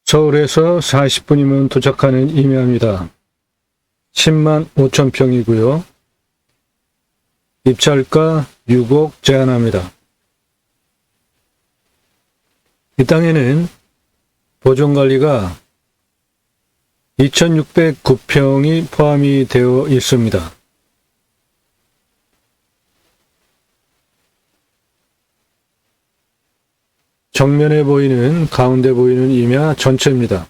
서울에서 40분이면 도착하는 임야입니다. 10만 5천 평이고요. 입찰가 6억 제한합니다. 이 땅에는 보존관리가 2609평이 포함이 되어 있습니다. 정면에 보이는, 가운데 보이는 임야 전체입니다.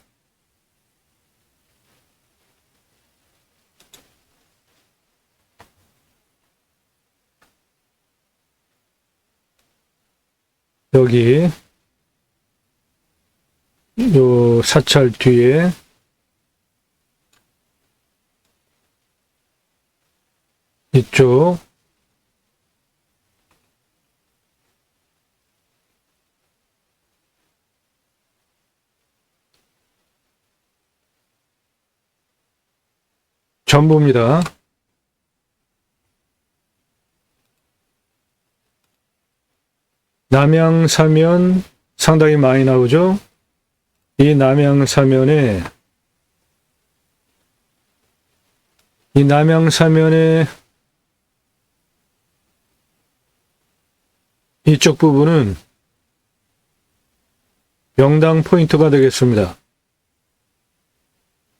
여기 요 사찰 뒤에 이쪽 전부입니다. 남양사면 상당히 많이 나오죠. 이 남양사면에 이쪽 부분은 명당 포인트가 되겠습니다.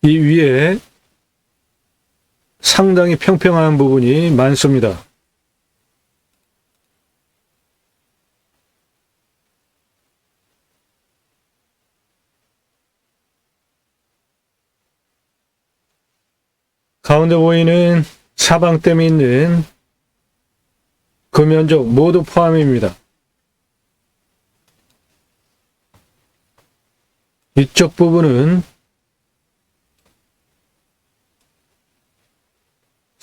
이 위에 상당히 평평한 부분이 많습니다. 가운데 보이는 사방댐이 있는 그 면적 모두 포함입니다. 이쪽 부분은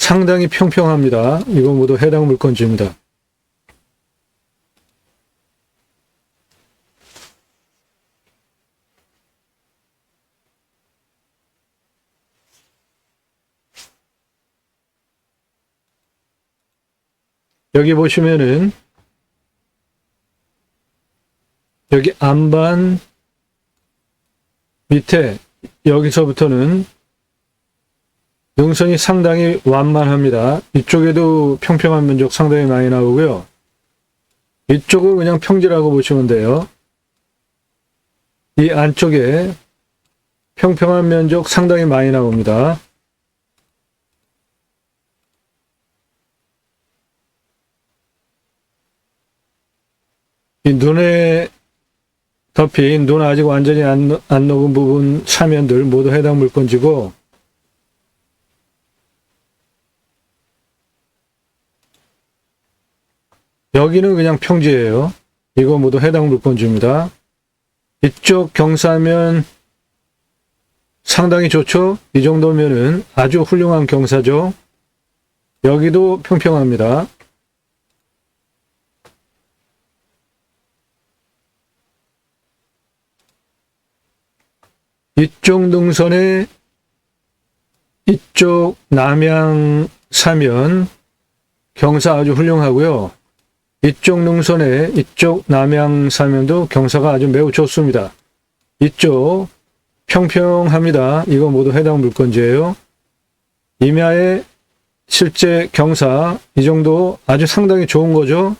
상당히 평평합니다. 이거 모두 해당 물건지입니다. 여기 보시면은 여기 안반 밑에 여기서부터는 능선이 상당히 완만합니다. 이쪽에도 평평한 면적 상당히 많이 나오고요. 이쪽은 그냥 평지라고 보시면 돼요. 이 안쪽에 평평한 면적 상당히 많이 나옵니다. 이 눈에 덮인, 눈 아직 완전히 안 녹은 부분 사면들 모두 해당 물건지고, 여기는 그냥 평지예요. 이거 모두 해당 물건지입니다. 이쪽 경사면 상당히 좋죠? 이 정도면은 아주 훌륭한 경사죠. 여기도 평평합니다. 이쪽 능선에 이쪽 남양 사면 경사 아주 훌륭하고요. 이쪽 능선에 이쪽 남양 사면도 경사가 아주 매우 좋습니다. 이쪽 평평합니다. 이거 모두 해당 물건지예요. 임야의 실제 경사 이 정도 아주 상당히 좋은 거죠.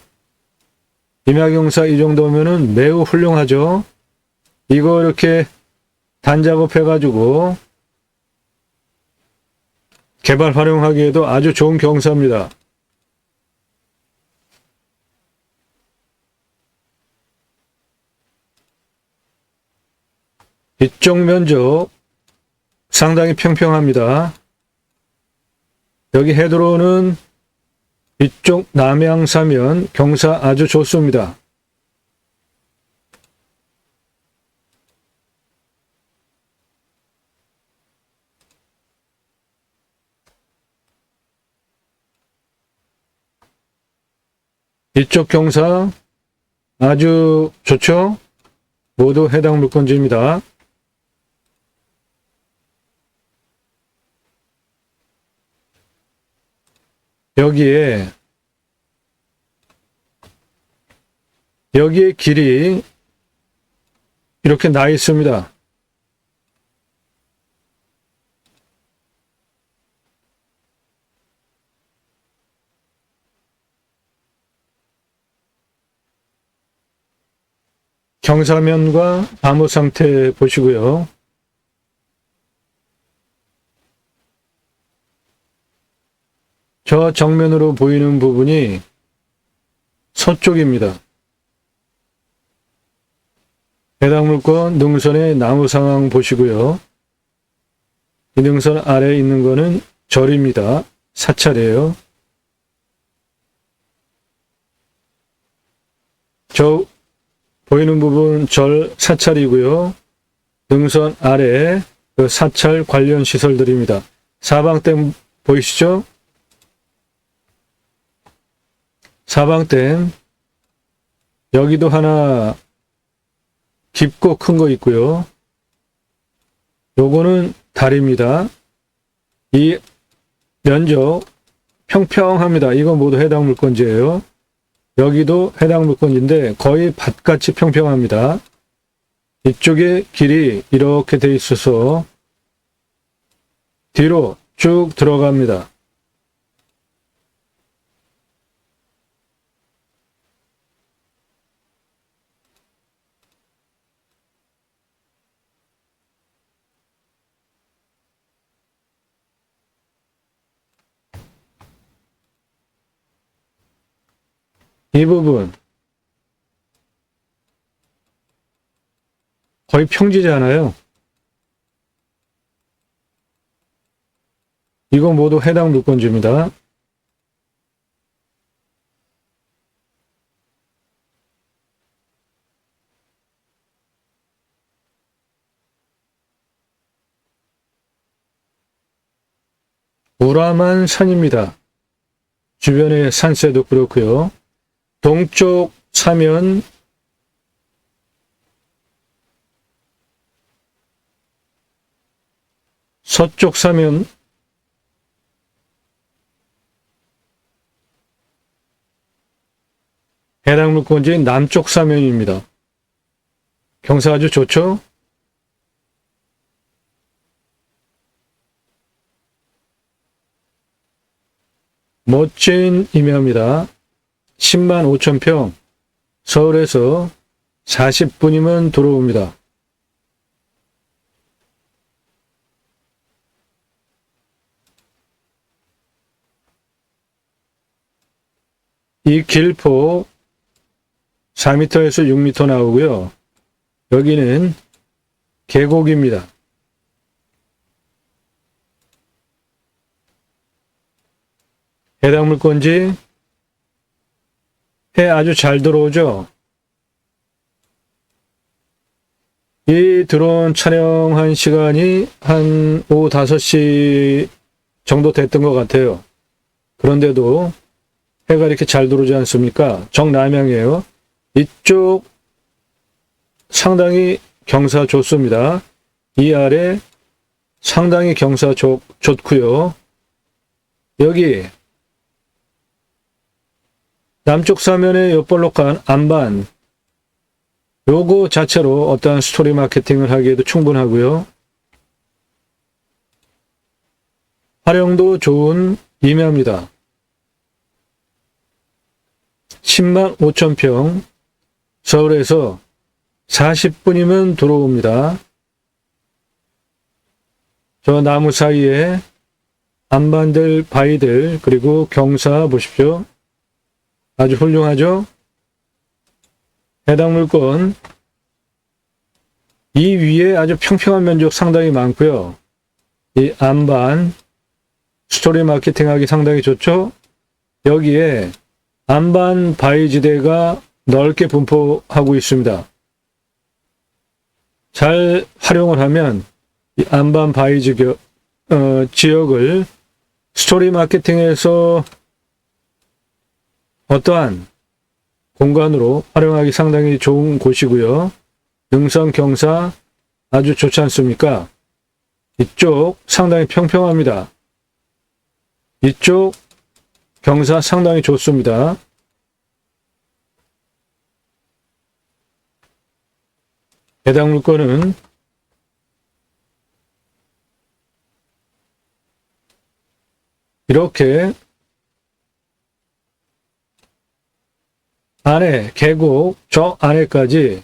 임야 경사 이 정도면은 매우 훌륭하죠. 이거 이렇게 단작업 해가지고 개발 활용하기에도 아주 좋은 경사입니다. 이쪽 면적 상당히 평평합니다. 여기 해 들어오는 이쪽 남양사면 경사 아주 좋습니다. 이쪽 경사 아주 좋죠? 모두 해당 물건지입니다. 여기에 길이 이렇게 나 있습니다. 경사면과 나무 상태 보시고요. 저 정면으로 보이는 부분이 서쪽입니다. 해당 물건 능선의 나무 상황 보시고요. 이 능선 아래에 있는 거는 절입니다. 사찰이에요. 저 보이는 부분 절 사찰이고요. 능선 아래 그 사찰 관련 시설들입니다. 사방댐 보이시죠? 사방댐 여기도 하나 깊고 큰 거 있고요. 요거는 다리입니다. 이 면적 평평합니다. 이건 모두 해당 물건지예요. 여기도 해당 물건인데 거의 밭같이 평평합니다. 이쪽에 길이 이렇게 돼 있어서 뒤로 쭉 들어갑니다. 이 부분 거의 평지잖아요. 이건 모두 해당 물건지입니다. 우람한 산입니다. 주변의 산세도 그렇고요. 동쪽 사면 서쪽 사면 해당 물건지 남쪽 사면입니다. 경사 아주 좋죠? 멋진 임야입니다. 10만 5천 평, 서울에서 40분이면 들어옵니다. 이 길포 4m에서 6m 나오고요. 여기는 계곡입니다. 해당 물건지 해 아주 잘 들어오죠. 이 드론 촬영한 시간이 한 오후 5시 정도 됐던 것 같아요. 그런데도 해가 이렇게 잘 들어오지 않습니까? 정남향이에요. 이쪽 상당히 경사 좋습니다. 이 아래 상당히 경사 좋고요. 여기 남쪽 사면에 옆볼록한 안반, 요거 자체로 어떠한 스토리 마케팅을 하기에도 충분하고요. 활용도 좋은 임야입니다. 10만 5천 평, 서울에서 40분이면 들어옵니다. 저 나무 사이에 안반들, 바위들, 그리고 경사 보십시오. 아주 훌륭하죠? 해당 물건 이 위에 아주 평평한 면적 상당히 많고요. 이 안반 스토리 마케팅하기 상당히 좋죠? 여기에 안반 바위지대가 넓게 분포하고 있습니다. 잘 활용을 하면 이 안반 바위 지역을 스토리 마케팅에서 어떠한 공간으로 활용하기 상당히 좋은 곳이고요. 능선 경사 아주 좋지 않습니까? 이쪽 상당히 평평합니다. 이쪽 경사 상당히 좋습니다. 해당 물건은 이렇게 안에 계곡 저 안에까지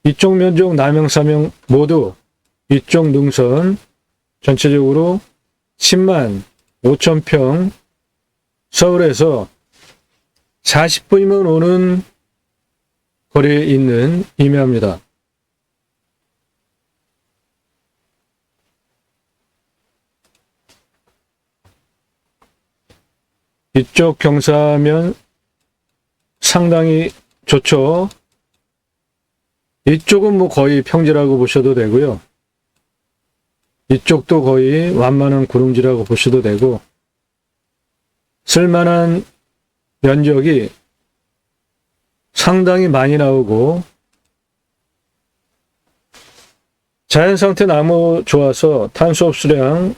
이쪽 면적, 남양, 삼양 모두 이쪽 능선 전체적으로 10만 5천 평, 서울에서 40분이면 오는 거리에 있는 임야입니다. 이쪽 경사면 상당히 좋죠. 이쪽은 뭐 거의 평지라고 보셔도 되고요. 이쪽도 거의 완만한 구릉지라고 보셔도 되고, 쓸만한 면적이 상당히 많이 나오고, 자연상태 나무 좋아서 탄소 흡수량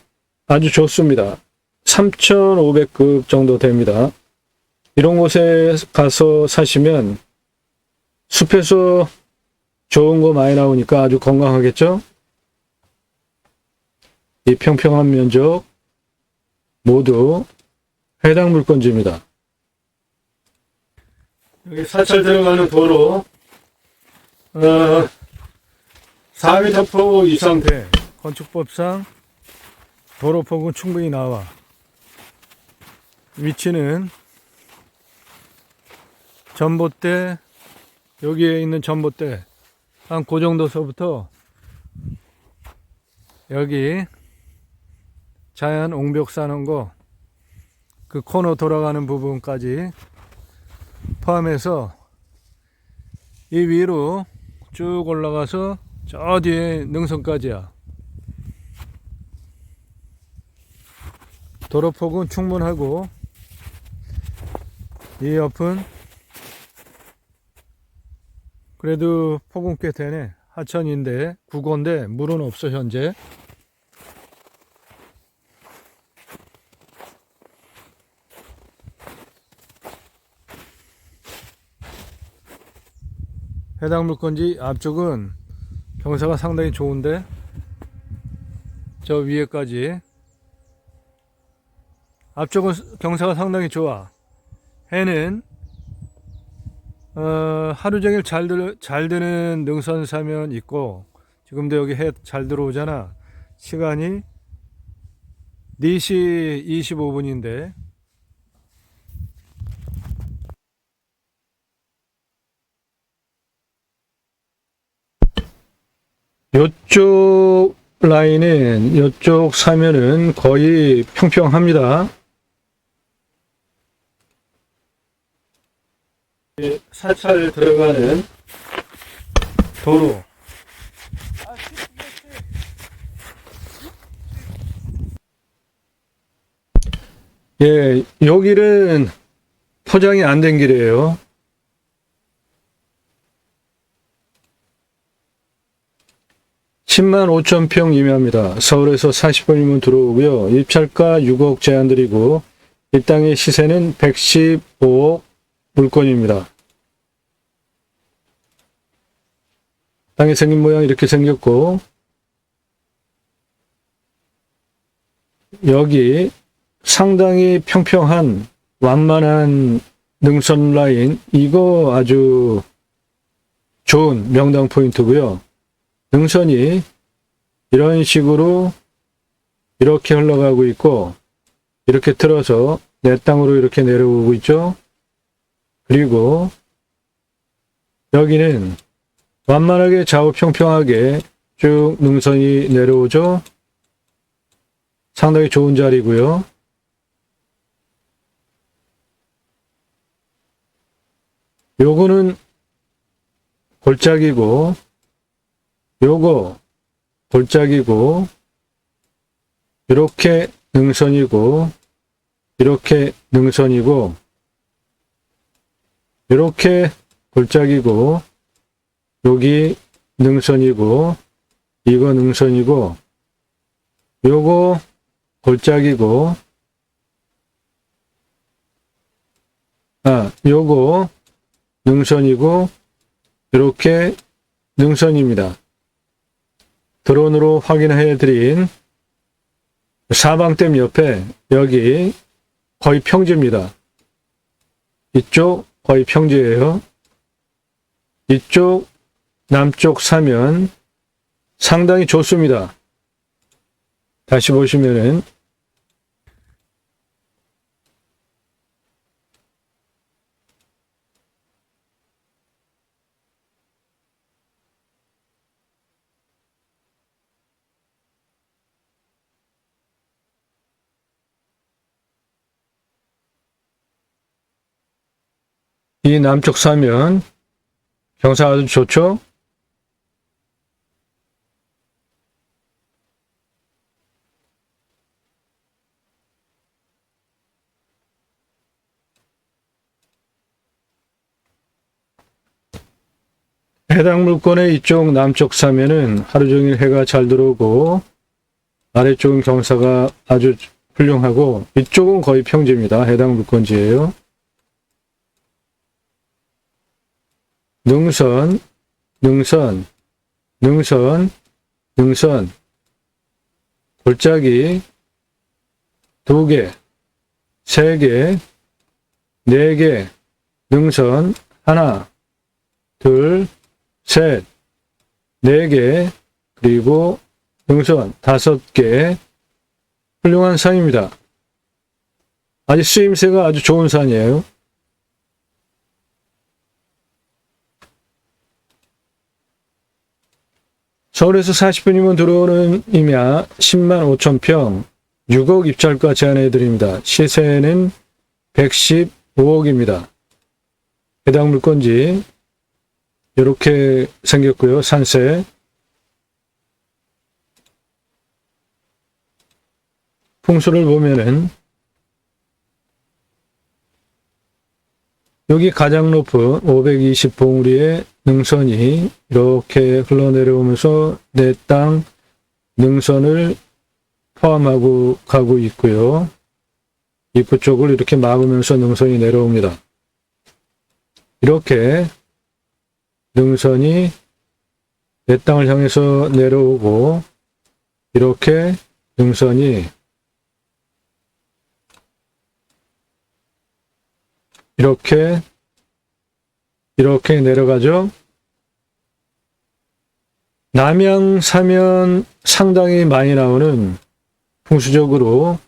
아주 좋습니다. 3,500급 정도 됩니다. 이런 곳에 가서 사시면 숲에서 좋은 거 많이 나오니까 아주 건강하겠죠? 이 평평한 면적 모두 해당 물건지입니다. 여기 사찰 들어가는 도로 4m 폭 이상 돼. 건축법상 도로폭은 충분히 나와. 위치는 전봇대, 여기에 있는 전봇대 한 그 정도서부터 여기 자연 옹벽 사는 거 그 코너 돌아가는 부분까지 포함해서 이 위로 쭉 올라가서 저 뒤에 능선까지야. 도로폭은 충분하고 이 옆은 그래도 폭은 꽤 되네. 하천인데 국어인데 물은 없어 현재. 해당 물건지 앞쪽은 경사가 상당히 좋은데 저 위에까지 앞쪽은 경사가 상당히 좋아. 해는 하루 종일 잘 드는 능선사면 있고, 지금도 여기 해 잘 들어오잖아. 시간이 4시 25분인데 요쪽 라인은, 요쪽 사면은 거의 평평합니다. 사찰 들어가는 도로. 예, 요 길은 포장이 안 된 길이에요. (10만 5천 평) 임야입니다. 서울에서 40분이면 들어오고요. 입찰가 6억 제한드리고 이 땅의 시세는 115억 물건입니다. 땅이 생긴 모양 이렇게 생겼고, 여기 상당히 평평한 완만한 능선 라인, 이거 아주 좋은 명당 포인트고요. 능선이 이런 식으로 이렇게 흘러가고 있고, 이렇게 틀어서 내 땅으로 이렇게 내려오고 있죠. 그리고 여기는 완만하게 좌우 평평하게 쭉 능선이 내려오죠. 상당히 좋은 자리고요. 요거는 골짜기고, 요거 골짜기고, 이렇게 능선이고, 이렇게 능선이고, 이렇게 골짜기고, 여기 능선이고, 이거 능선이고, 요거 골짜기고, 요거 능선이고, 이렇게 능선입니다. 드론으로 확인해 드린 사방댐 옆에 여기 거의 평지입니다. 이쪽 거의 평지예요. 이쪽 남쪽 사면 상당히 좋습니다. 다시 보시면은 이 남쪽 사면 경사 아주 좋죠? 해당 물권의 이쪽 남쪽 사면은 하루 종일 해가 잘 들어오고 아래쪽은 경사가 아주 훌륭하고 이쪽은 거의 평지입니다. 해당 물권지예요. 능선, 능선, 능선, 능선, 골짜기 2개, 3개, 4개, 능선 하나, 둘, 셋, 4개, 그리고 능선 5개, 훌륭한 산입니다. 아주 쓰임새가 아주 좋은 산이에요. 서울에서 40분이면 들어오는 임야 10만 5천 평, 6억 입찰가 제안해 드립니다. 시세는 115억입니다. 해당 물건지 이렇게 생겼고요. 산세. 풍수를 보면은 여기 가장 높은 520봉우리의 능선이 이렇게 흘러내려오면서 내 땅 능선을 포함하고 가고 있고요. 입구 쪽을 이렇게 막으면서 능선이 내려옵니다. 이렇게 능선이 내 땅을 향해서 내려오고 이렇게 능선이 이렇게 내려가죠. 남양 사면 상당히 많이 나오는 풍수적으로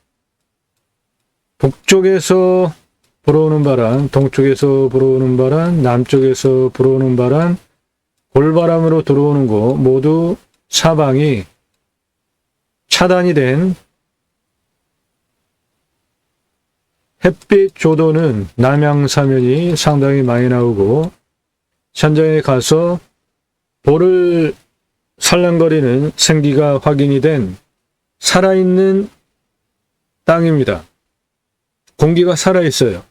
북쪽에서 불어오는 바람, 동쪽에서 불어오는 바람, 남쪽에서 불어오는 바람, 골바람으로 들어오는 곳 모두 사방이 차단이 된 햇빛 조도는 남양사면이 상당히 많이 나오고 현장에 가서 볼을 살랑거리는 생기가 확인이 된 살아있는 땅입니다. 공기가 살아있어요.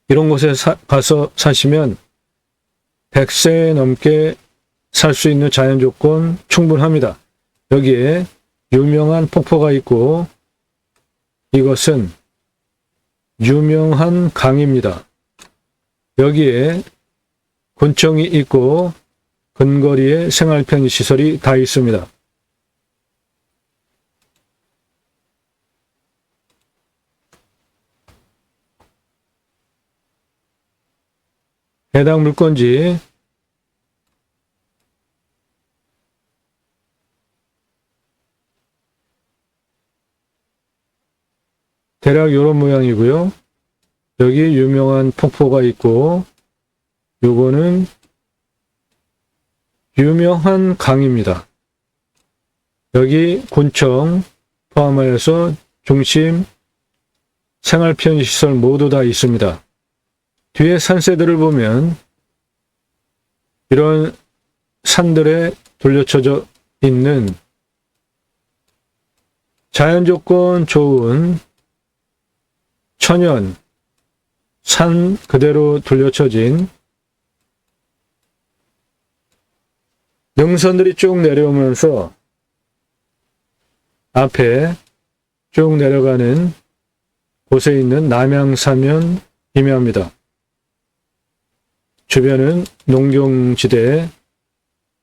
이런 곳에 가서 사시면 100세 넘게 살 수 있는 자연 조건 충분합니다. 여기에 유명한 폭포가 있고 이것은 유명한 강입니다. 여기에 군청이 있고 근거리에 생활 편의시설이 다 있습니다. 해당 물건지 대략 이런 모양이고요. 여기 유명한 폭포가 있고 요거는 유명한 강입니다. 여기 군청 포함하여서 중심 생활 편의시설 모두 다 있습니다. 뒤에 산세들을 보면 이런 산들에 둘러쳐져 있는 자연조건 좋은 천연 산 그대로 둘러쳐진 능선들이 쭉 내려오면서 앞에 쭉 내려가는 곳에 있는 남양사면 임야입니다. 주변은 농경지대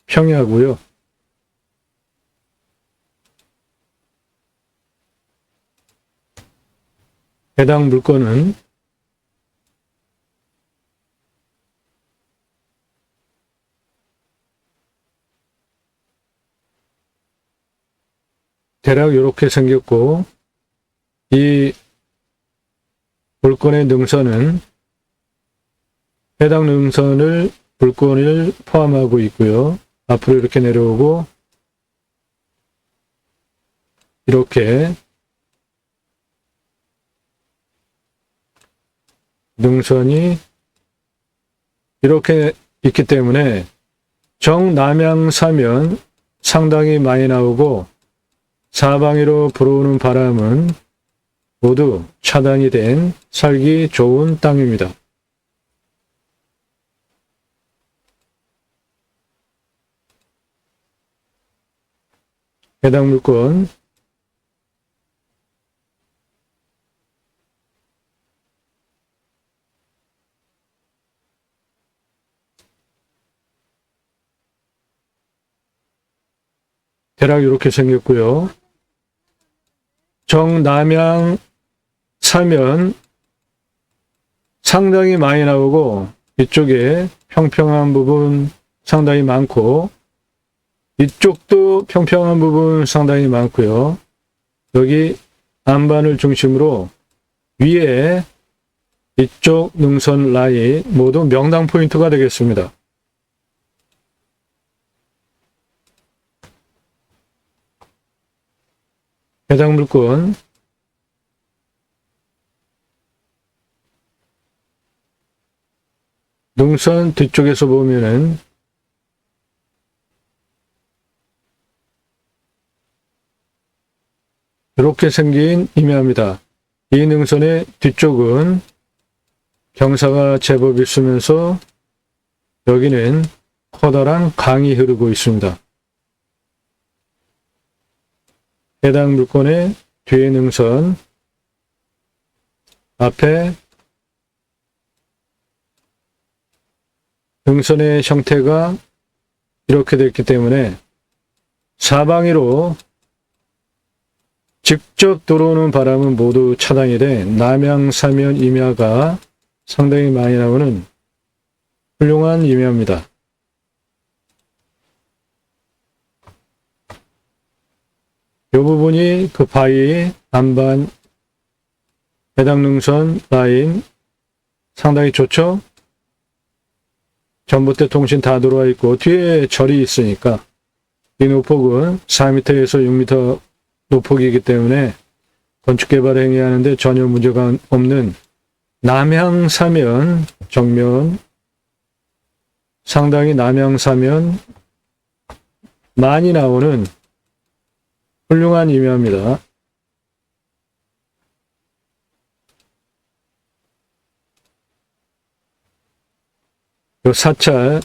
평야고요. 해당 물건은 대략 이렇게 생겼고, 이 물건의 능선은 해당 능선을 물건을 포함하고 있고요. 앞으로 이렇게 내려오고 이렇게 능선이 이렇게 있기 때문에 정남향사면 상당히 많이 나오고 사방으로 불어오는 바람은 모두 차단이 된 살기 좋은 땅입니다. 해당 물건 대략 이렇게 생겼고요. 정남향 사면 상당히 많이 나오고 이쪽에 평평한 부분 상당히 많고 이쪽도 평평한 부분 상당히 많고요. 여기 안반을 중심으로 위에 이쪽 능선 라인 모두 명당 포인트가 되겠습니다. 해당 물건 능선 뒤쪽에서 보면은 이렇게 생긴 임야입니다. 이 능선의 뒤쪽은 경사가 제법 있으면서 여기는 커다란 강이 흐르고 있습니다. 해당 물건의 뒤에 능선 앞에 능선의 형태가 이렇게 됐기 때문에 사방으로 직접 들어오는 바람은 모두 차단이 돼 남향사면 임야가 상당히 많이 나오는 훌륭한 임야입니다. 이 부분이 그 바위 안반 해당 능선 라인 상당히 좋죠? 전봇대 통신 다 들어와 있고 뒤에 절이 있으니까 이 노폭은 4m에서 6m 노폭이기 때문에 건축개발 행위하는데 전혀 문제가 없는 남향사면 정면 상당히 남향사면 많이 나오는 훌륭한 임야입니다. 이 사찰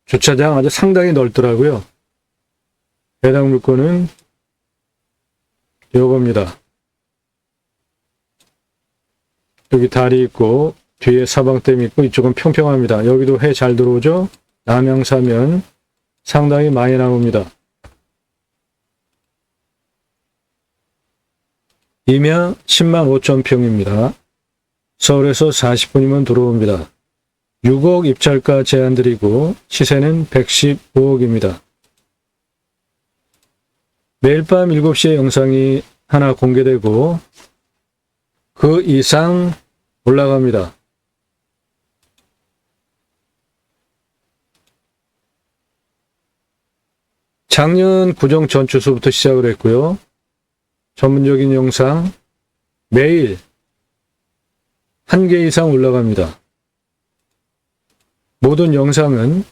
주차장 아주 상당히 넓더라고요. 해당 물건은 이겁니다. 여기 다리 있고 뒤에 사방댐 있고 이쪽은 평평합니다. 여기도 해 잘 들어오죠? 남향사면 상당히 많이 나옵니다. 임야 10만 5천 평입니다. 서울에서 40분이면 들어옵니다. 6억 입찰가 제한드리고 시세는 115억입니다. 매일 밤 7시에 영상이 하나 공개되고 그 이상 올라갑니다. 작년 구정 전주소부터 시작을 했고요. 전문적인 영상 매일 1개 이상 올라갑니다. 모든 영상은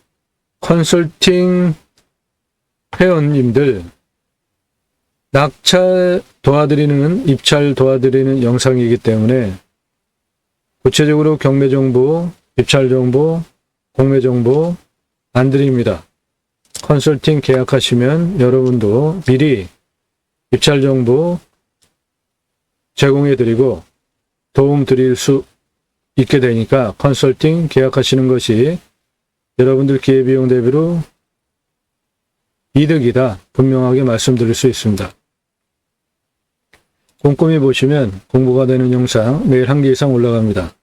컨설팅 회원님들 낙찰 도와드리는, 입찰 도와드리는 영상이기 때문에 구체적으로 경매 정보, 입찰 정보, 공매 정보 안 드립니다. 컨설팅 계약하시면 여러분도 미리 입찰 정보 제공해 드리고 도움 드릴 수 있게 되니까 컨설팅 계약하시는 것이 여러분들 기회비용 대비로 이득이다. 분명하게 말씀드릴 수 있습니다. 꼼꼼히 보시면 공부가 되는 영상 매일 1개 이상 올라갑니다.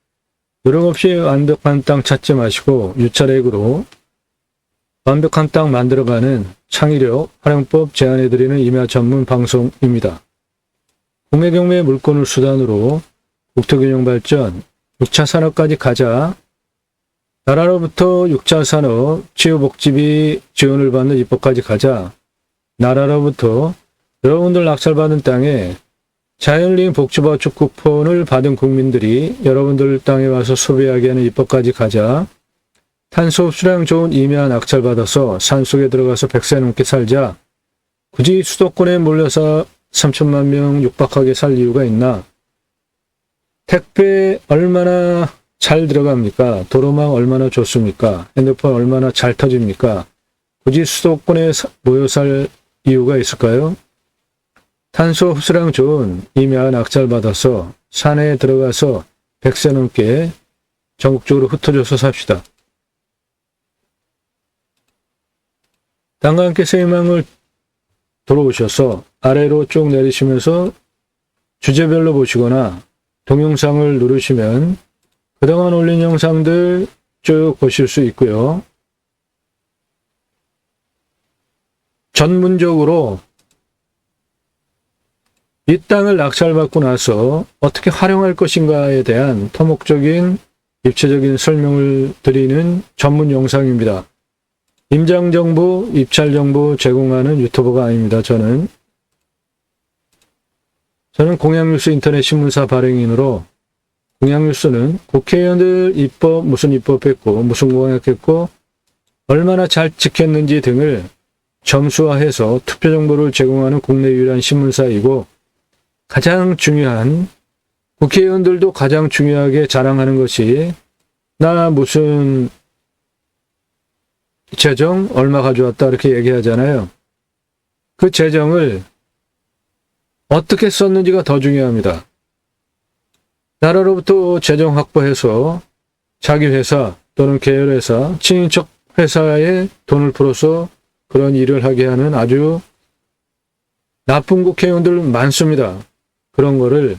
요령 없이 완벽한 땅 찾지 마시고 유찰액으로 완벽한 땅 만들어가는 창의력, 활용법 제안해드리는 임야 전문 방송입니다. 국내 경매 물건을 수단으로 국토균형 발전, 6차 산업까지 가자. 나라로부터 6차 산업, 치유복지비 지원을 받는 입법까지 가자. 나라로부터 여러분들 낙찰받은 땅에 자연링 복지바우처 쿠폰을 받은 국민들이 여러분들 땅에 와서 소비하게 하는 입법까지 가자. 탄소 흡수량 좋은 임야 낙찰받아서 산속에 들어가서 100세 넘게 살자. 굳이 수도권에 몰려서 3천만 명 육박하게 살 이유가 있나? 택배 얼마나 잘 들어갑니까? 도로망 얼마나 좋습니까? 핸드폰 얼마나 잘 터집니까? 굳이 수도권에 모여 살 이유가 있을까요? 탄소 흡수량 좋은 임야 낙찰받아서 산에 들어가서 100세 넘게 전국적으로 흩어져서 삽시다. 땅과 함께 새 희망을 들어오셔서 아래로 쭉 내리시면서 주제별로 보시거나 동영상을 누르시면 그동안 올린 영상들 쭉 보실 수 있고요. 전문적으로 이 땅을 낙찰받고 나서 어떻게 활용할 것인가에 대한 토목적인 입체적인 설명을 드리는 전문 영상입니다. 임장정보, 입찰정보 제공하는 유튜버가 아닙니다. 저는 공양뉴스 인터넷 신문사 발행인으로 공양뉴스는 국회의원들 입법, 무슨 입법했고 무슨 공약했고 얼마나 잘 지켰는지 등을 점수화해서 투표 정보를 제공하는 국내 유일한 신문사이고 가장 중요한 국회의원들도 가장 중요하게 자랑하는 것이 나 무슨 재정 얼마 가져왔다 이렇게 얘기하잖아요. 그 재정을 어떻게 썼는지가 더 중요합니다. 나라로부터 재정 확보해서 자기 회사 또는 계열회사, 친인척 회사에 돈을 풀어서 그런 일을 하게 하는 아주 나쁜 국회의원들 많습니다. 그런 거를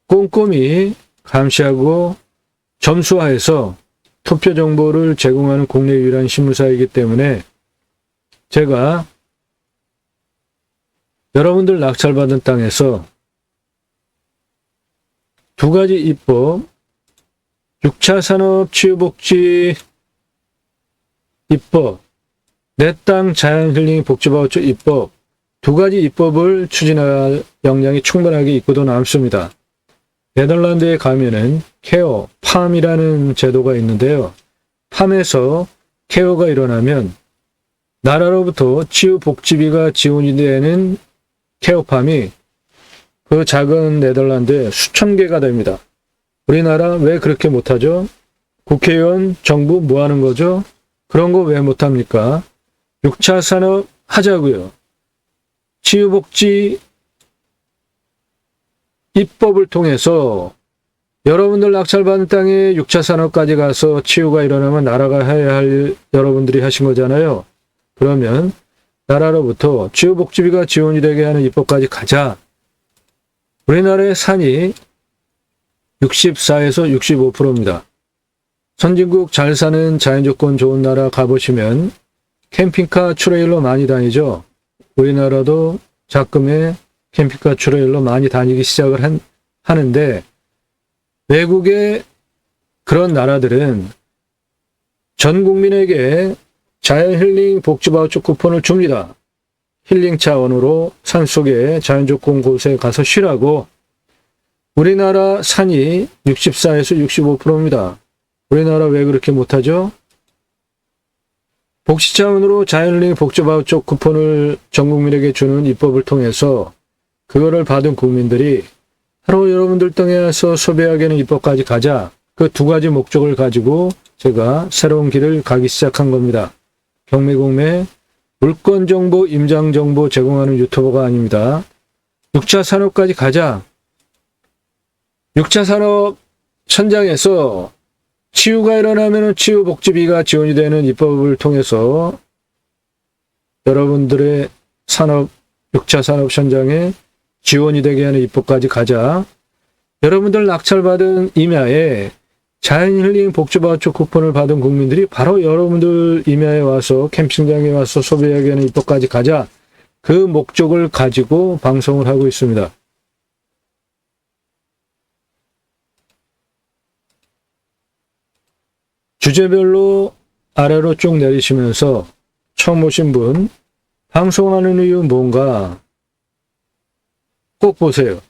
꼼꼼히 감시하고 점수화해서 투표 정보를 제공하는 국내 유일한 신문사이기 때문에 제가 여러분들 낙찰받은 땅에서 두 가지 입법, 6차 산업 치유복지 입법, 내 땅 자연힐링 복지바우처 입법, 두 가지 입법을 추진할 역량이 충분하게 있고도 남습니다. 네덜란드에 가면은 케어, 팜이라는 제도가 있는데요. 팜에서 케어가 일어나면 나라로부터 치유복지비가 지원이 되는 케어팜이 그 작은 네덜란드에 수천 개가 됩니다. 우리나라 왜 그렇게 못하죠? 국회의원, 정부 뭐 하는 거죠? 그런 거 왜 못합니까? 6차 산업 하자고요. 치유복지 입법을 통해서 여러분들 낙찰받은 땅에 6차 산업까지 가서 치유가 일어나면 나라가 해야 할 여러분들이 하신 거잖아요. 그러면 나라로부터 치유복지비가 지원이 되게 하는 입법까지 가자. 우리나라의 산이 64에서 65%입니다. 선진국 잘 사는 자연조건 좋은 나라 가보시면 캠핑카 트레일러 많이 다니죠. 우리나라도 작금에 캠핑카 트레일러 많이 다니기 시작을 하는데 외국의 그런 나라들은 전 국민에게 자연힐링 복지바우처 쿠폰을 줍니다. 힐링 차원으로 산속에 자연조건 곳에 가서 쉬라고. 우리나라 산이 64에서 65%입니다. 우리나라 왜 그렇게 못하죠? 복지 차원으로 자연힐링 복지바우처 쿠폰을 전 국민에게 주는 입법을 통해서 그거를 받은 국민들이 바로 여러분들 땅에 와서 소비하게 하는 입법까지 가자. 그 두 가지 목적을 가지고 제가 새로운 길을 가기 시작한 겁니다. 경매공매 물건정보, 임장정보 제공하는 유튜버가 아닙니다. 6차 산업까지 가자. 6차 산업 현장에서 치유가 일어나면 치유복지비가 지원이 되는 입법을 통해서 여러분들의 산업, 6차 산업 현장에 지원이 되게 하는 입법까지 가자. 여러분들 낙찰받은 임야에 자연힐링 복지바우처 쿠폰을 받은 국민들이 바로 여러분들 임야에 와서 캠핑장에 와서 소비하게 하는 입법까지 가자. 그 목적을 가지고 방송을 하고 있습니다. 주제별로 아래로 쭉 내리시면서 처음 오신 분 방송하는 이유 뭔가 꼭 보세요.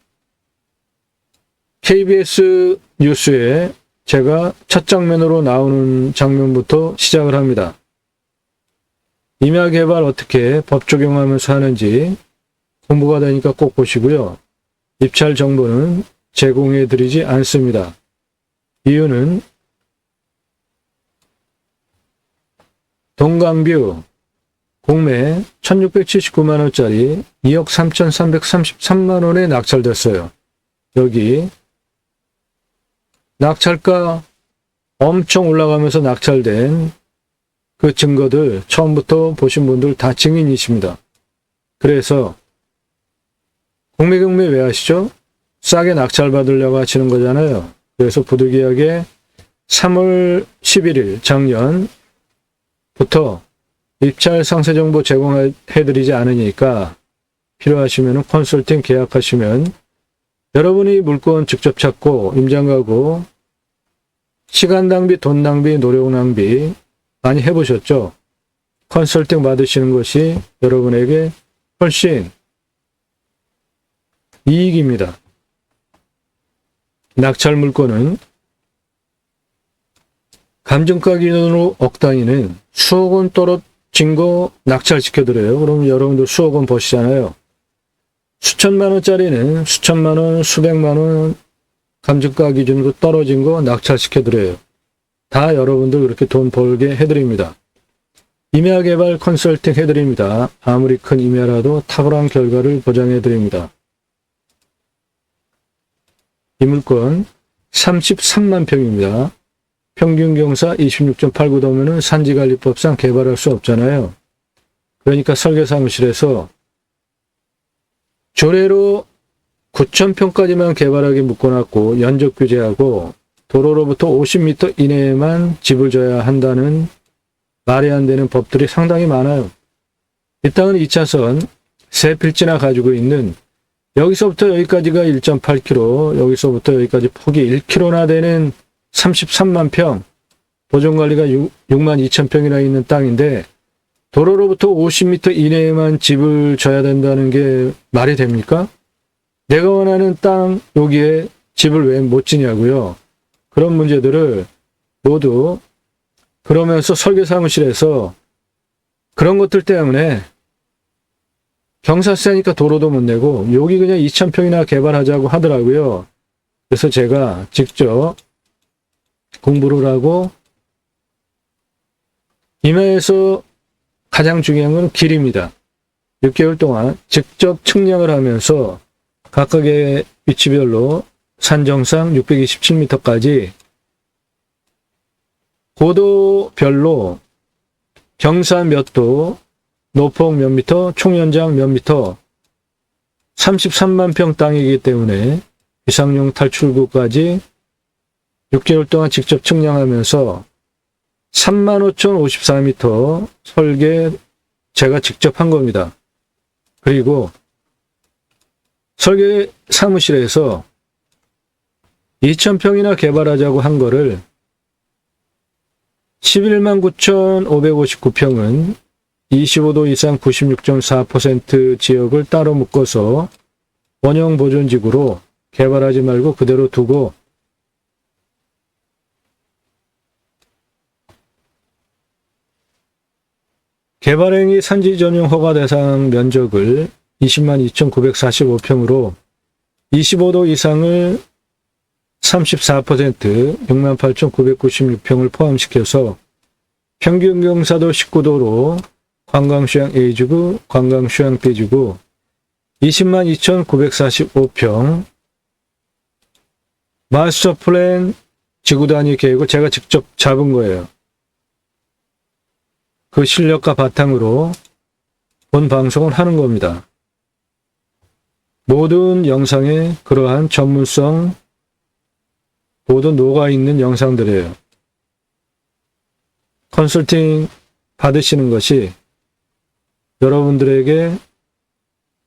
KBS 뉴스에 제가 첫 장면으로 나오는 장면부터 시작을 합니다. 임야개발 어떻게 법 적용하면서 하는지 공부가 되니까 꼭 보시고요. 입찰 정보는 제공해 드리지 않습니다. 이유는 동강뷰 공매 1679만원짜리 2억 3333만원에 낙찰됐어요. 여기 낙찰가 엄청 올라가면서 낙찰된 그 증거들 처음부터 보신 분들 다 증인이십니다. 그래서 공매경매 왜 하시죠? 싸게 낙찰 받으려고 하시는 거잖아요. 그래서 부득이하게 3월 11일 작년부터 입찰 상세 정보 제공해드리지 않으니까 필요하시면 컨설팅 계약하시면 여러분이 물건 직접 찾고 임장 가고 시간 낭비, 돈 낭비, 노력 낭비 많이 해보셨죠? 컨설팅 받으시는 것이 여러분에게 훨씬 이익입니다. 낙찰 물건은 감정가 기준으로 억 단위는 수억 원 떨어진 거 낙찰시켜드려요. 그럼 여러분들 수억 원 버시잖아요. 수천만 원짜리는 수천만 원, 수백만 원 감정가 기준으로 떨어진 거 낙찰시켜드려요. 다 여러분들 그렇게 돈 벌게 해드립니다. 임야 개발 컨설팅 해드립니다. 아무리 큰 임야라도 탁월한 결과를 보장해드립니다. 이 물건 33만 평입니다. 평균 경사 26.89도면은 산지관리법상 개발할 수 없잖아요. 그러니까 설계사무실에서 조례로 9,000평까지만 개발하게 묶어놨고 연적 규제하고 도로로부터 50m 이내에만 집을 져야 한다는 말이 안 되는 법들이 상당히 많아요. 이 땅은 2차선 세 필지나 가지고 있는 여기서부터 여기까지가 1.8km, 여기서부터 여기까지 폭이 1km나 되는 33만 평, 보존관리가 6만 2천 평이나 있는 땅인데 도로로부터 50m 이내에만 집을 져야 된다는 게 말이 됩니까? 내가 원하는 땅 여기에 집을 왜 못 지냐고요. 그런 문제들을 모두 그러면서 설계사무실에서 그런 것들 때문에 경사세니까 도로도 못 내고 여기 그냥 2,000평이나 개발하자고 하더라고요. 그래서 제가 직접 공부를 하고 임야에서 가장 중요한 건 길입니다. 6개월 동안 직접 측량을 하면서 각각의 위치별로 산정상 627m까지 고도별로 경사 몇 도, 노폭 몇 미터, 총연장 몇 미터, 33만 평 땅이기 때문에 비상용 탈출구까지 6개월 동안 직접 측량하면서 35,054m 설계 제가 직접 한 겁니다. 그리고 설계 사무실에서 2,000평이나 개발하자고 한 거를 11만 9,559평은 25도 이상 96.4% 지역을 따로 묶어서 원형 보존지구로 개발하지 말고 그대로 두고 개발행위 산지 전용 허가 대상 면적을 20만 2,945평으로 25도 이상을 34% 6만 8,996평을 포함시켜서 평균 경사도 19도로 관광휴양 A지구, 관광휴양 B지구 20만 2,945평 마스터 플랜 지구 단위 계획을 제가 직접 잡은 거예요. 그 실력과 바탕으로 본 방송을 하는 겁니다. 모든 영상에 그러한 전문성 모두 녹아있는 영상들이에요. 컨설팅 받으시는 것이 여러분들에게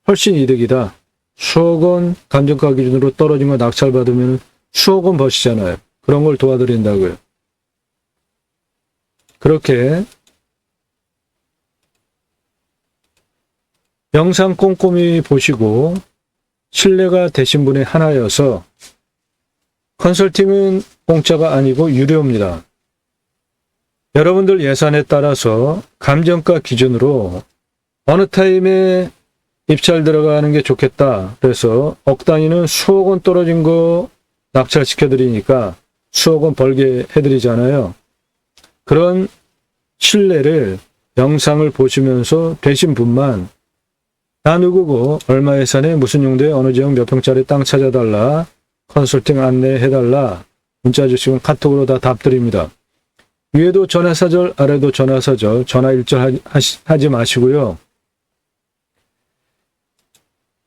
훨씬 이득이다. 수억 원 감정가 기준으로 떨어진 거 낙찰받으면 수억 원 버시잖아요. 그런 걸 도와드린다고요. 그렇게 영상 꼼꼼히 보시고 신뢰가 되신 분의 하나여서 컨설팅은 공짜가 아니고 유료입니다. 여러분들 예산에 따라서 감정가 기준으로 어느 타임에 입찰 들어가는 게 좋겠다. 그래서 억 단위는 수억 원 떨어진 거 낙찰시켜드리니까 수억 원 벌게 해드리잖아요. 그런 신뢰를 영상을 보시면서 되신 분만 나 누구고 얼마 예산에 무슨 용도에 어느 지역 몇 평짜리 땅 찾아달라 컨설팅 안내해달라 문자 주시면 카톡으로 다 답드립니다. 위에도 전화사절 아래도 전화사절 전화 일절 하지 마시고요.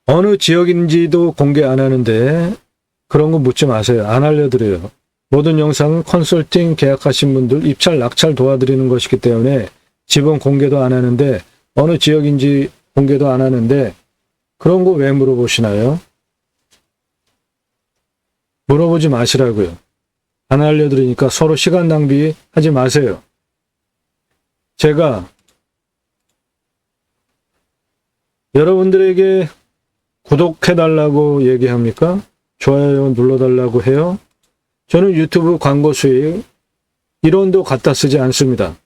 어느 지역인지도 공개 안 하는데 그런 거 묻지 마세요. 안 알려드려요. 모든 영상은 컨설팅 계약하신 분들 입찰 낙찰 도와드리는 것이기 때문에 지번 공개도 안 하는데 어느 지역인지 공개도 안 하는데 그런 거 왜 물어보시나요? 물어보지 마시라고요. 안 알려드리니까 서로 시간 낭비하지 마세요. 제가 여러분들에게 구독해달라고 얘기합니까? 좋아요 눌러달라고 해요? 저는 유튜브 광고 수익 1원도 갖다 쓰지 않습니다.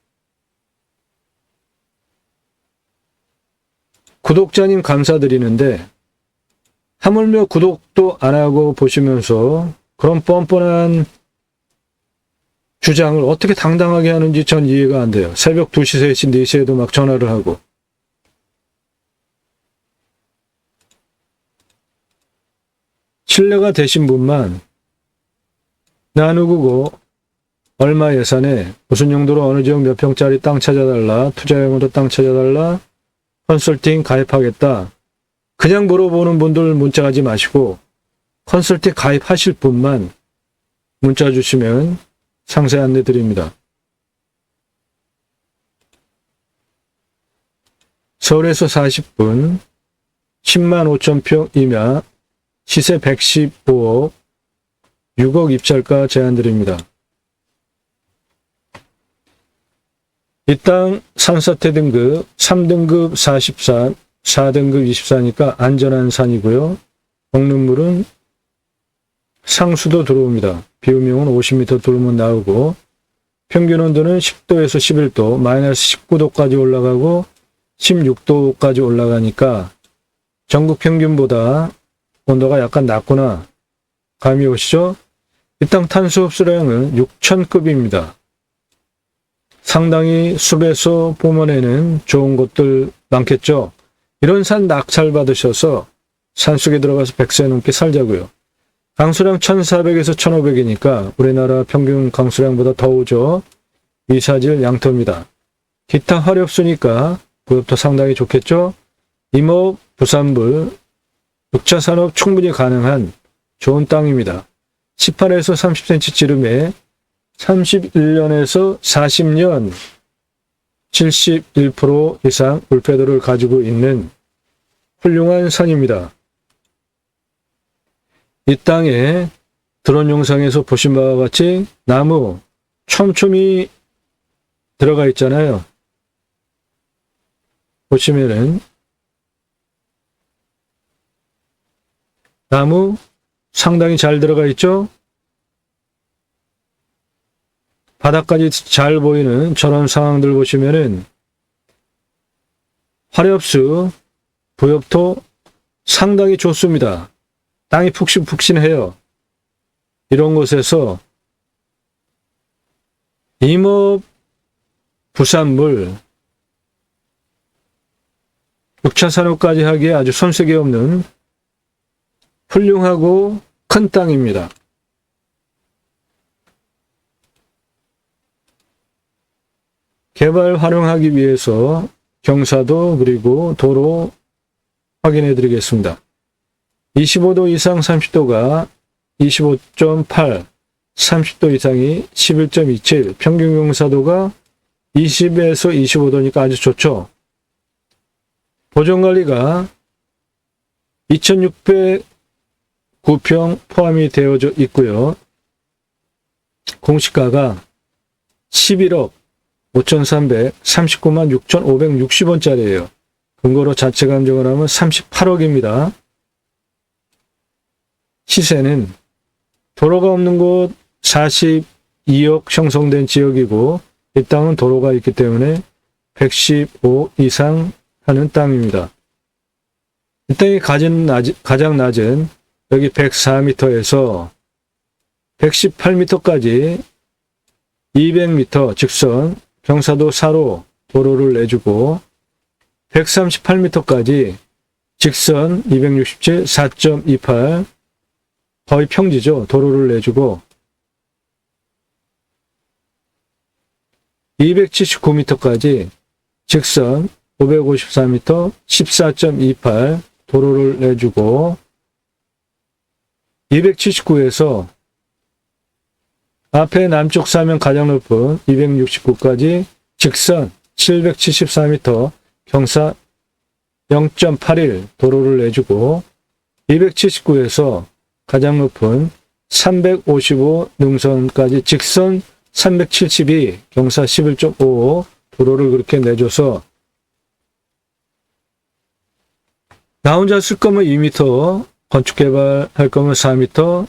구독자님 감사드리는데 하물며 구독도 안 하고 보시면서 그런 뻔뻔한 주장을 어떻게 당당하게 하는지 전 이해가 안 돼요. 새벽 2시, 3시, 4시에도 막 전화를 하고. 신뢰가 되신 분만 나 누구고 얼마 예산에 무슨 용도로 어느 지역 몇 평짜리 땅 찾아달라 투자용으로 땅 찾아달라 컨설팅 가입하겠다. 그냥 물어보는 분들 문자하지 마시고 컨설팅 가입하실 분만 문자 주시면 상세 안내 드립니다. 서울에서 40분 10만 5천 평 이하 시세 115억 6억 입찰가 제안 드립니다. 이 땅 산사태 등급 3등급 44, 4등급 24니까 안전한 산이고요. 먹는 물은 상수도 들어옵니다. 비움용은 50m 들어오면 나오고 평균 온도는 10도에서 11도, 마이너스 19도까지 올라가고 16도까지 올라가니까 전국 평균보다 온도가 약간 낮구나. 감이 오시죠? 이 땅 탄소 흡수량은 6,000급입니다. 상당히 숲에서 봄원에는 좋은 곳들 많겠죠. 이런 산 낙찰 받으셔서 산속에 들어가서 100세 넘게 살자고요. 강수량 1,400에서 1,500이니까 우리나라 평균 강수량보다 더 오죠. 이사질 양토입니다. 기타 화렵수니까 부엽도 상당히 좋겠죠. 임업, 부산물, 6차 산업 충분히 가능한 좋은 땅입니다. 18에서 30cm 지름에 31년에서 40년 71% 이상 울패도를 가지고 있는 훌륭한 산입니다. 이 땅에 드론 영상에서 보신 바와 같이 나무 촘촘히 들어가 있잖아요. 보시면은 나무 상당히 잘 들어가 있죠? 바닥까지 잘 보이는 저런 상황들 보시면은 화렵수, 부엽토 상당히 좋습니다. 땅이 푹신푹신해요. 이런 곳에서 임업, 부산물, 6차 산업까지 하기에 아주 손색이 없는 훌륭하고 큰 땅입니다. 개발 활용하기 위해서 경사도 그리고 도로 확인해 드리겠습니다. 25도 이상 30도가 25.8, 30도 이상이 11.27, 평균 경사도가 20에서 25도니까 아주 좋죠. 보존관리가 2609평 포함이 되어져 있고요. 공시가가 11억 5,339만 6,560원짜리예요. 근거로 자체 감정을 하면 38억입니다. 시세는 도로가 없는 곳 42억 형성된 지역이고 이 땅은 도로가 있기 때문에 115 이상 하는 땅입니다. 이 땅이 가장 낮은 여기 104m에서 118m까지 200m 직선 경사도 4로 도로를 내주고 138m까지 직선 267 4.28 거의 평지죠. 도로를 내주고 279m까지 직선 554m 14.28 도로를 내주고 279에서 앞에 남쪽 사면 가장 높은 269까지 직선 774m 경사 0.81 도로를 내주고 279에서 가장 높은 355 능선까지 직선 372 경사 11.55 도로를 그렇게 내줘서 나 혼자 쓸 거면 2m, 건축 개발할 거면 4m,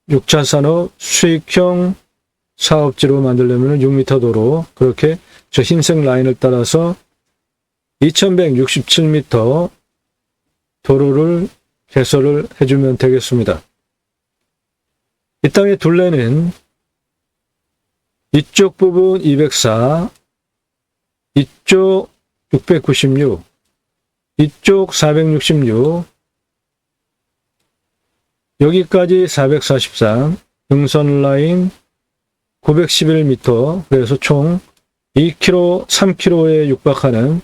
6차 산업 수익형 사업지로 만들려면 6m 도로, 그렇게 저 흰색 라인을 따라서 2167m 도로를 개설을 해주면 되겠습니다. 이 땅의 둘레는 이쪽 부분 204, 이쪽 696, 이쪽 466, 여기까지 443, 능선 라인 911m, 그래서 총 2km, 3km에 육박하는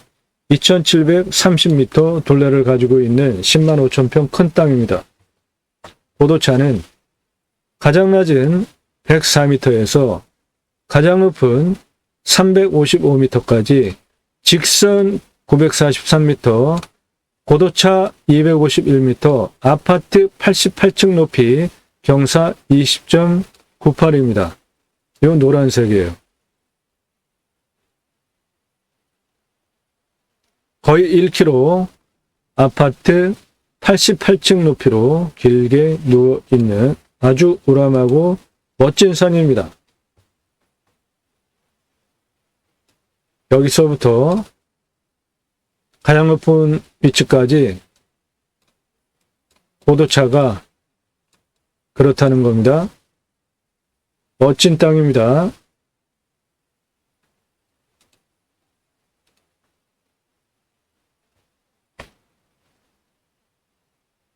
2730m 둘레를 가지고 있는 10만 5천 평 큰 땅입니다. 고도차는 가장 낮은 104m에서 가장 높은 355m까지 직선 943m, 고도차 251m, 아파트 88층 높이 경사 20.98입니다. 이 노란색이에요. 거의 1km 아파트 88층 높이로 길게 누워있는 아주 우람하고 멋진 산입니다. 여기서부터 가장 높은 위치까지 고도차가 그렇다는 겁니다. 멋진 땅입니다.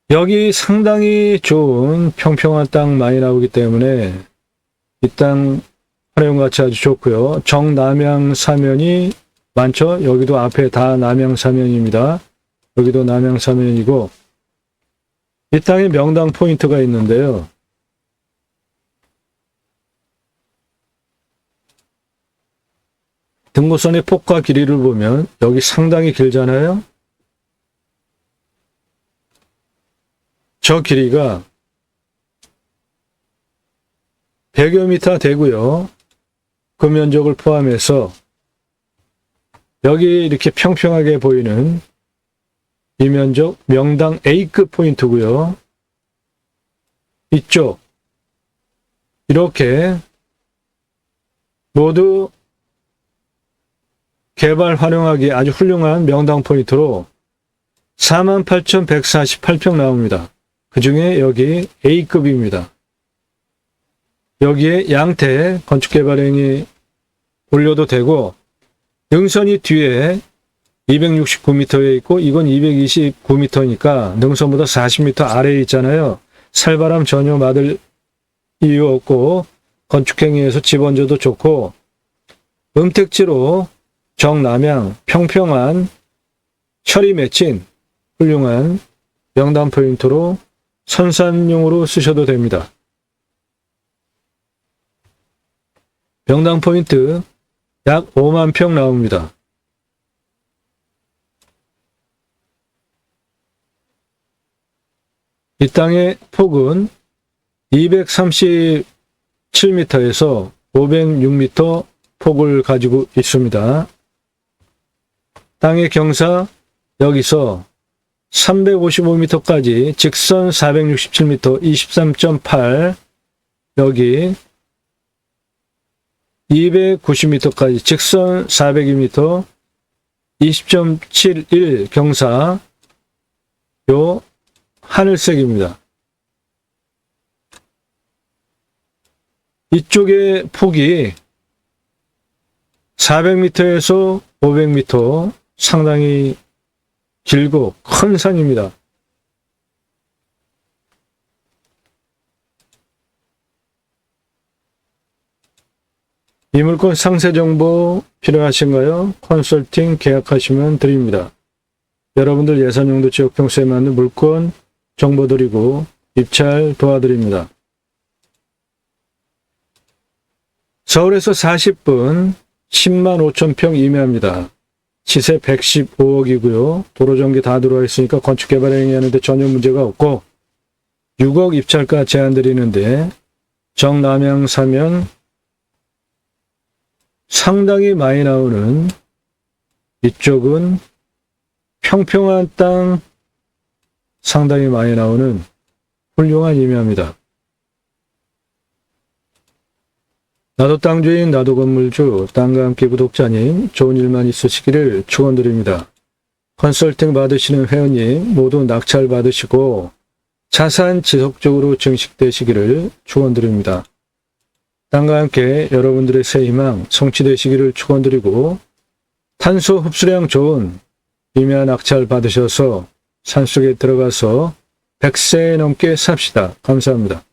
여기 상당히 좋은 평평한 땅 많이 나오기 때문에 이 땅 활용 가치 아주 좋고요. 정남향 사면이 많죠. 여기도 앞에 다 남향 사면입니다. 여기도 남향 사면이고 이 땅에 명당 포인트가 있는데요. 등고선의 폭과 길이를 보면 여기 상당히 길잖아요. 저 길이가 100여 미터 되고요. 그 면적을 포함해서 여기 이렇게 평평하게 보이는 이 면적 명당 A급 포인트고요. 이쪽 이렇게 모두 개발 활용하기 아주 훌륭한 명당 포인트로 48,148평 나옵니다. 그 중에 여기 A급입니다. 여기에 양태 건축개발행위 올려도 되고 능선이 뒤에 269m에 있고 이건 229m니까 능선보다 40m 아래에 있잖아요. 살바람 전혀 맞을 이유 없고 건축행위에서 집 얹어도 좋고 음택지로 정남향 평평한 철이 맺힌 훌륭한 명당 포인트로 선산용으로 쓰셔도 됩니다. 병당 포인트 약 5만 평 나옵니다. 이 땅의 폭은 237m에서 506m 폭을 가지고 있습니다. 땅의 경사 여기서 355m까지 직선 467m 23.8, 여기 290m까지 직선 402m 20.71 경사, 요 하늘색입니다. 이쪽의 폭이 400m에서 500m, 상당히 길고 큰 산입니다. 이 물건 상세 정보 필요하신가요? 컨설팅 계약하시면 드립니다. 여러분들 예산용도 지역 평수에 맞는 물건 정보 드리고 입찰 도와드립니다. 서울에서 40분 10만 5천 평 이매합니다. 시세 115억이고요. 도로 전기 다 들어와 있으니까 건축 개발 행위하는데 전혀 문제가 없고 6억 입찰가 제한 드리는데 정남향 사면 상당히 많이 나오는 이쪽은 평평한 땅 상당히 많이 나오는 훌륭한 임야입니다. 나도 땅주인 나도 건물주 땅과 함께 구독자님 좋은 일만 있으시기를 축원드립니다. 컨설팅 받으시는 회원님 모두 낙찰 받으시고 자산 지속적으로 증식되시기를 축원드립니다. 땅과 함께 여러분들의 새 희망 성취되시기를 축원드리고 탄소 흡수량 좋은 임야 낙찰 받으셔서 산속에 들어가서 100세 넘게 삽시다. 감사합니다.